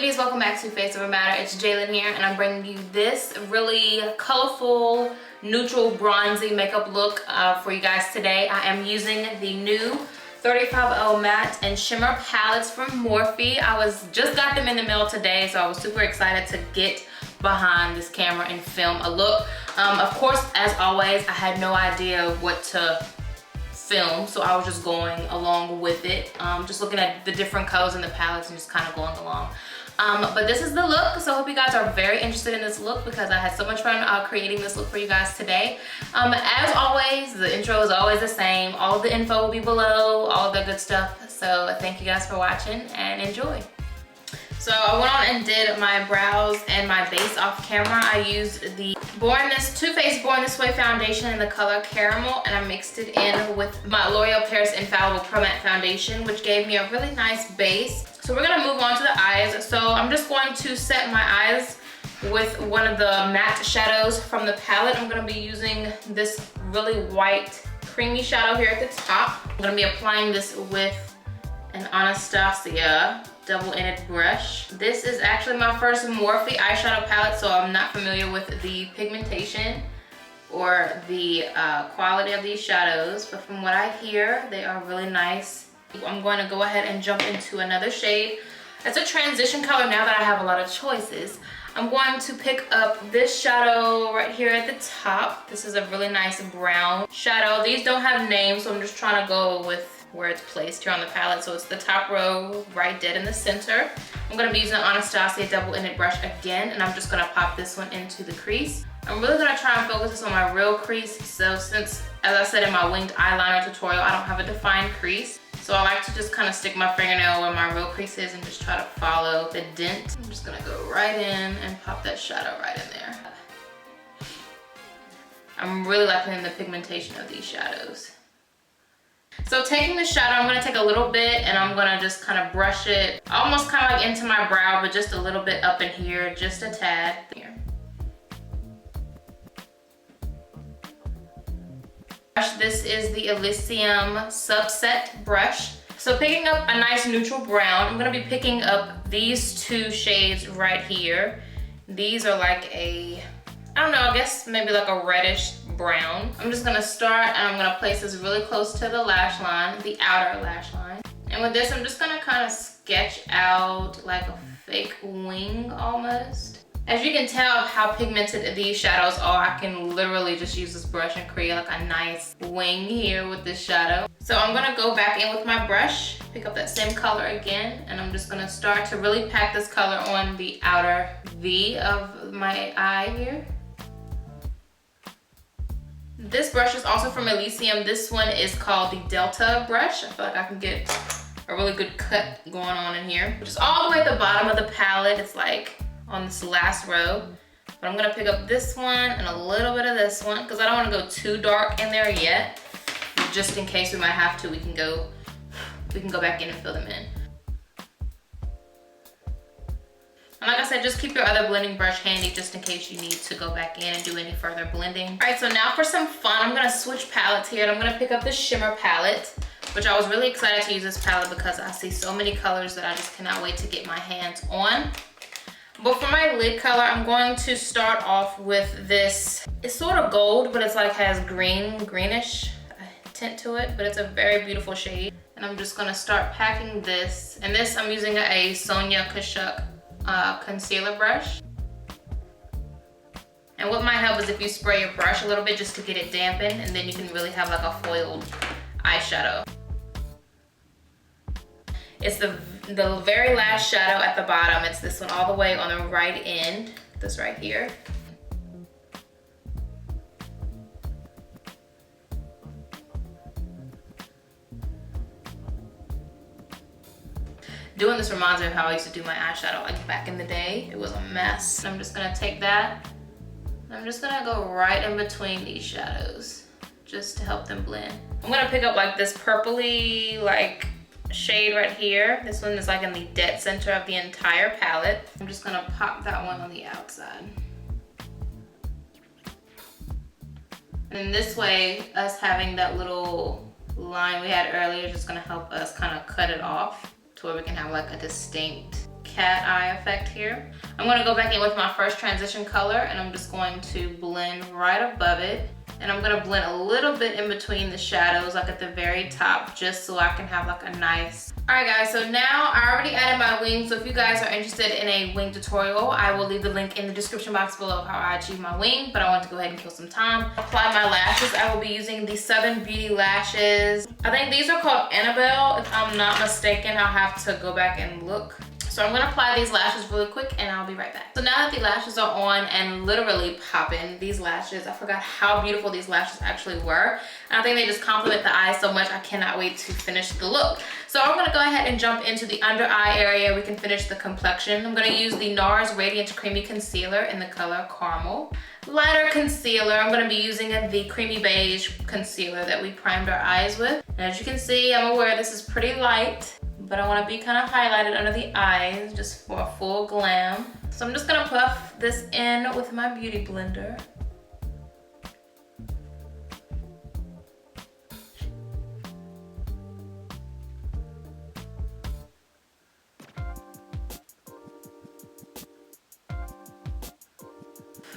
beauties, welcome back to Face Over Matter. It's Jalen here, and I'm bringing you this really colorful, neutral, bronzy makeup look for you guys today. I am using the new 35OM Matte and Shimmer palettes from Morphe. Just got them in the mail today, so I was super excited to get behind this camera and film a look. Of course, as always, I had no idea what to film, so I was just going along with it, just looking at the different colors in the palettes and just kind of going along. But this is the look, so I hope you guys are very interested in this look because I had so much fun creating this look for you guys today. As always, the intro is always the same. All of the info will be below, all of the good stuff. So thank you guys for watching and enjoy. So I went on and did my brows and my base off camera. I used the Too Faced Born This Way foundation in the color Caramel, and I mixed it in with my L'Oreal Paris Infallible Pro Matte foundation, which gave me a really nice base. So we're gonna move on to the eyes. So I'm just going to set my eyes with one of the matte shadows from the palette. I'm gonna be using this really white creamy shadow here at the top. I'm gonna be applying this with an Anastasia double-ended brush. This is actually my first Morphe eyeshadow palette, so I'm not familiar with the pigmentation or the quality of these shadows, but from what I hear, they are really nice. I'm going to go ahead and jump into another shade. It's a transition color now that I have a lot of choices. I'm going to pick up this shadow right here at the top. This is a really nice brown shadow. These don't have names, so I'm just trying to go with where it's placed here on the palette. So it's the top row right dead in the center. I'm gonna be using an Anastasia double-ended brush again, and I'm just gonna pop this one into the crease. I'm really gonna try and focus this on my real crease. So since, as I said in my winged eyeliner tutorial, I don't have a defined crease. So I like to just kind of stick my fingernail where my real crease is and just try to follow the dent. I'm just gonna go right in and pop that shadow right in there. I'm really liking the pigmentation of these shadows. So taking the shadow, I'm gonna take a little bit and I'm gonna just kind of brush it almost kind of like into my brow, but just a little bit up in here, just a tad here. This is the ELYSIUM Subset brush. So picking up a nice neutral brown, I'm gonna be picking up these two shades right here. These are like a, I don't know, I guess maybe like a reddish brown. I'm just gonna start and I'm gonna place this really close to the lash line, the outer lash line. And with this, I'm just gonna kind of sketch out like a fake wing almost. As you can tell how pigmented these shadows are, I can literally just use this brush and create like a nice wing here with this shadow. So I'm gonna go back in with my brush, pick up that same color again, and I'm just gonna start to really pack this color on the outer V of my eye here. This brush is also from ELYSIUM. This one is called the Delta brush. I feel like I can get a really good cut going on in here. Which is all the way at the bottom of the palette. It's like on this last row. But I'm gonna pick up this one and a little bit of this one because I don't wanna go too dark in there yet. Just in case we might have to, we can go back in and fill them in. And like I said, just keep your other blending brush handy just in case you need to go back in and do any further blending. All right, so now for some fun, I'm gonna switch palettes here and I'm gonna pick up the Shimmer palette, which I was really excited to use this palette because I see so many colors that I just cannot wait to get my hands on. But for my lid color, I'm going to start off with this. It's sort of gold, but it's like has greenish tint to it, but it's a very beautiful shade. And I'm just gonna start packing this. And this, I'm using a Sonia Kashuk concealer brush. And what might help is if you spray your brush a little bit just to get it dampened, and then you can really have like a foiled eyeshadow. It's the very last shadow at the bottom. It's this one all the way on the right end, this right here. Doing this reminds me of how I used to do my eyeshadow like back in the day. It was a mess. I'm just gonna take that, and I'm just gonna go right in between these shadows just to help them blend. I'm gonna pick up like this purpley like shade right here. This one is like in the dead center of the entire palette. I'm just gonna pop that one on the outside. And this way, us having that little line we had earlier is just gonna help us kind of cut it off to where we can have like a distinct cat eye effect here. I'm gonna go back in with my first transition color and I'm just going to blend right above it. And I'm gonna blend a little bit in between the shadows, like at the very top, just so I can have like a nice... Alright guys, so now I already added my wing, so if you guys are interested in a wing tutorial, I will leave the link in the description box below of how I achieve my wing, but I want to go ahead and kill some time. Apply my lashes. I will be using the Southern Beauty lashes. I think these are called Annabelle, if I'm not mistaken. I'll have to go back and look. So I'm gonna apply these lashes really quick and I'll be right back. So now that the lashes are on and literally popping, these lashes, I forgot how beautiful these lashes actually were. And I think they just complement the eyes so much. I cannot wait to finish the look. So I'm gonna go ahead and jump into the under eye area. We can finish the complexion. I'm gonna use the NARS Radiant Creamy Concealer in the color Caramel. Lighter concealer, I'm gonna be using the Creamy Beige concealer that we primed our eyes with. And as you can see, I'm aware this is pretty light, but I want to be kind of highlighted under the eyes just for a full glam. So I'm just gonna puff this in with my beauty blender.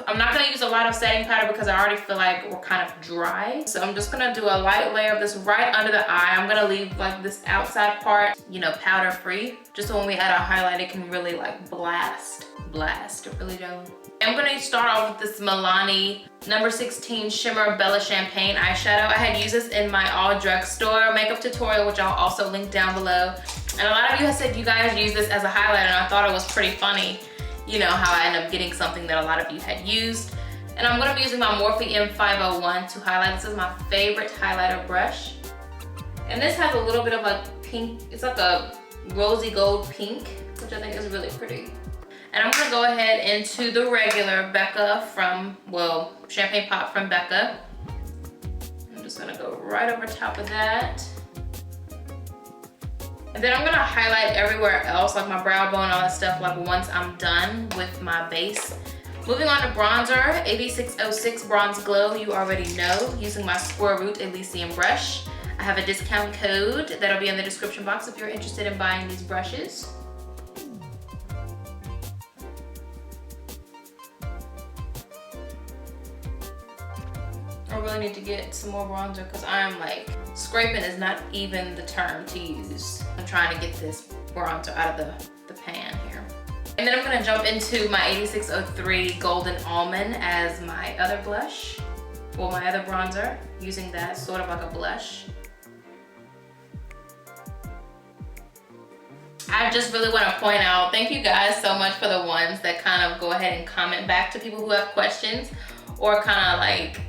I'm not gonna use a lot of setting powder because I already feel like we're kind of dry. So I'm just gonna do a light layer of this right under the eye. I'm gonna leave like this outside part, you know, powder free. Just so when we add our highlight, it can really like blast it really down. I'm gonna start off with this Milani number 16 Shimmer Bella Champagne eyeshadow. I had used this in my all drugstore makeup tutorial, which I'll also link down below. And a lot of you have said you guys use this as a highlighter, and I thought it was pretty funny. You know how I end up getting something that a lot of you had used. And I'm gonna be using my Morphe M501 to highlight. This is my favorite highlighter brush. And this has a little bit of like pink, it's like a rosy gold pink, which I think is really pretty. And I'm gonna go ahead into the regular Becca from, well, Champagne Pop from Becca. I'm just gonna go right over top of that. And then I'm gonna highlight everywhere else, like my brow bone, all that stuff, like once I'm done with my base. Moving on to bronzer, 8606 Bronze Glow, you already know, using my Square Root ELYSIUM brush. I have a discount code that'll be in the description box if you're interested in buying these brushes. I really need to get some more bronzer because I'm like, scraping is not even the term to use. I'm trying to get this bronzer out of the pan here. And then I'm gonna jump into my 8603 Golden Almond as my other blush, or my other bronzer, using that sort of like a blush. I just really want to point out, thank you guys so much for the ones that kind of go ahead and comment back to people who have questions, or kind of like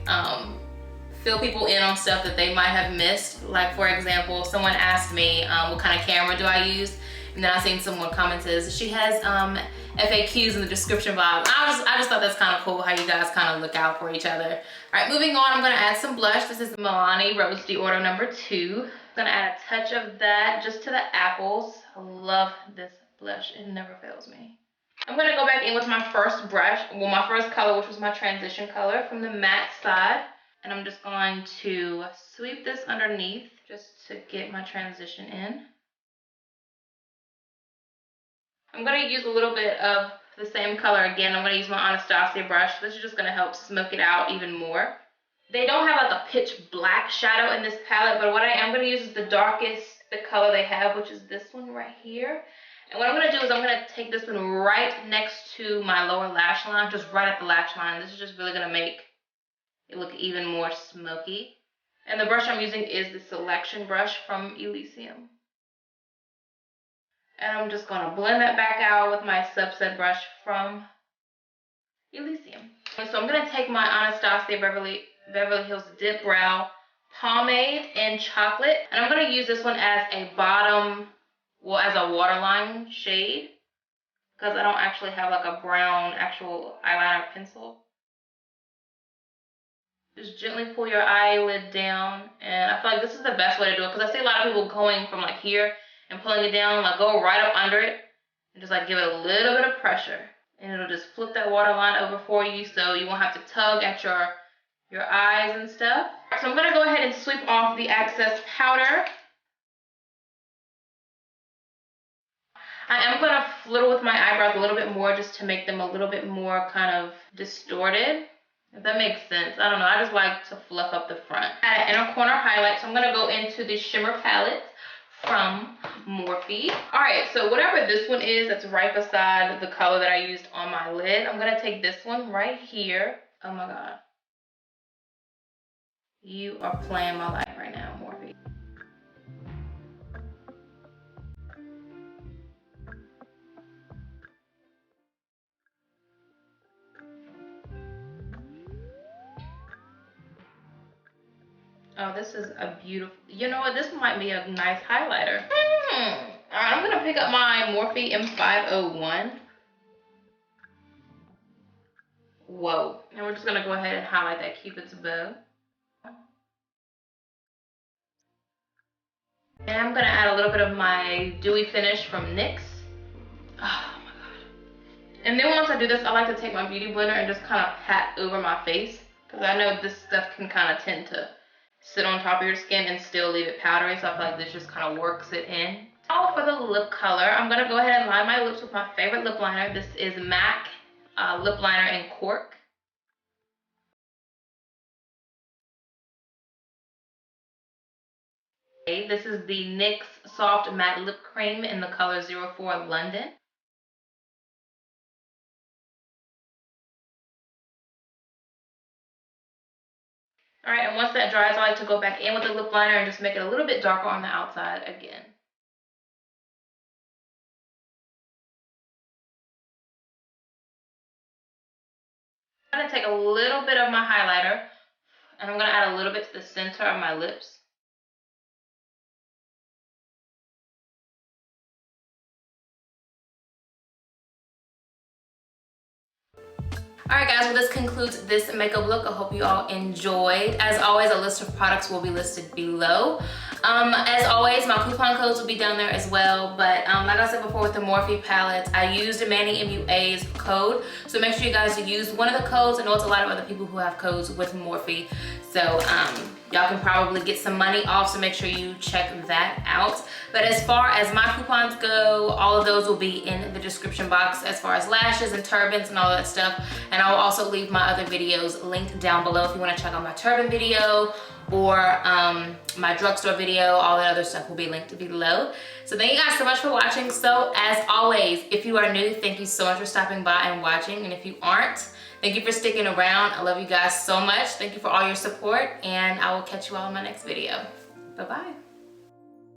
fill people in on stuff that they might have missed. Like for example, someone asked me what kind of camera do I use, and then I seen someone comment says she has FAQs in the description box. I just thought that's kind of cool how you guys kind of look out for each other. All right, moving on, I'm gonna add some blush. This is Milani Rose D'Oro number 2. I'm gonna add a touch of that just to the apples. I love this blush, it never fails me. I'm gonna go back in with my first brush, well, my first color, which was my transition color from the matte side. And I'm just going to sweep this underneath just to get my transition in. I'm gonna use a little bit of the same color again. I'm gonna use my Anastasia brush. This is just gonna help smoke it out even more. They don't have like a pitch black shadow in this palette, but what I am gonna use is the darkest, the color they have, which is this one right here. And what I'm gonna do is I'm gonna take this one right next to my lower lash line, just right at the lash line. This is just really gonna make it look even more smoky. And the brush I'm using is the Selection brush from ELYSIUM. And I'm just gonna blend that back out with my Subset brush from ELYSIUM. And so I'm gonna take my Anastasia Beverly Hills Dip Brow Pomade in Chocolate. And I'm gonna use this one as a bottom, well, as a waterline shade, because I don't actually have like a brown actual eyeliner pencil. Just gently pull your eyelid down, and I feel like this is the best way to do it because I see a lot of people going from like here and pulling it down, like go right up under it and just like give it a little bit of pressure, and it'll just flip that waterline over for you so you won't have to tug at your eyes and stuff. So I'm gonna go ahead and sweep off the excess powder. I am gonna fiddle with my eyebrows a little bit more just to make them a little bit more kind of distorted. If that makes sense. I don't know. I just like to fluff up the front. Add an inner corner highlight. So I'm going to go into the Shimmer palette from Morphe. Alright, so whatever this one is that's right beside the color that I used on my lid, I'm going to take this one right here. Oh my god. You are playing my life right now, Morphe. Oh, this is a beautiful, you know what, this might be a nice highlighter. Alright, I'm gonna pick up my Morphe M501. Whoa. And we're just gonna go ahead and highlight that Cupid's bow. And I'm gonna add a little bit of my dewy finish from NYX. Oh my god. And then once I do this, I like to take my beauty blender and just kind of pat over my face, because I know this stuff can kind of tend to sit on top of your skin and still leave it powdery, so I feel like this just kind of works it in. Now for the lip color, I'm going to go ahead and line my lips with my favorite lip liner. This is MAC lip liner in Cork. Okay, this is the NYX Soft Matte Lip Cream in the color 04 London. Alright, and once that dries, I like to go back in with the lip liner and just make it a little bit darker on the outside again. I'm going to take a little bit of my highlighter and I'm going to add a little bit to the center of my lips. Alright guys, well this concludes this makeup look. I hope you all enjoyed. As always, a list of products will be listed below. As always, my coupon codes will be down there as well. But like I said before with the Morphe palettes, I used Manny MUA's code. So make sure you guys use one of the codes. I know it's a lot of other people who have codes with Morphe. So y'all can probably get some money off, so make sure you check that out. But as far as my coupons go, all of those will be in the description box as far as lashes and turbans and all that stuff. And I will also leave my other videos linked down below if you want to check out my turban video or my drugstore video. All that other stuff will be linked below. So thank you guys so much for watching. So as always, if you are new, thank you so much for stopping by and watching. And if you aren't, thank you for sticking around. I love you guys so much. Thank you for all your support, and I will catch you all in my next video. Bye-bye.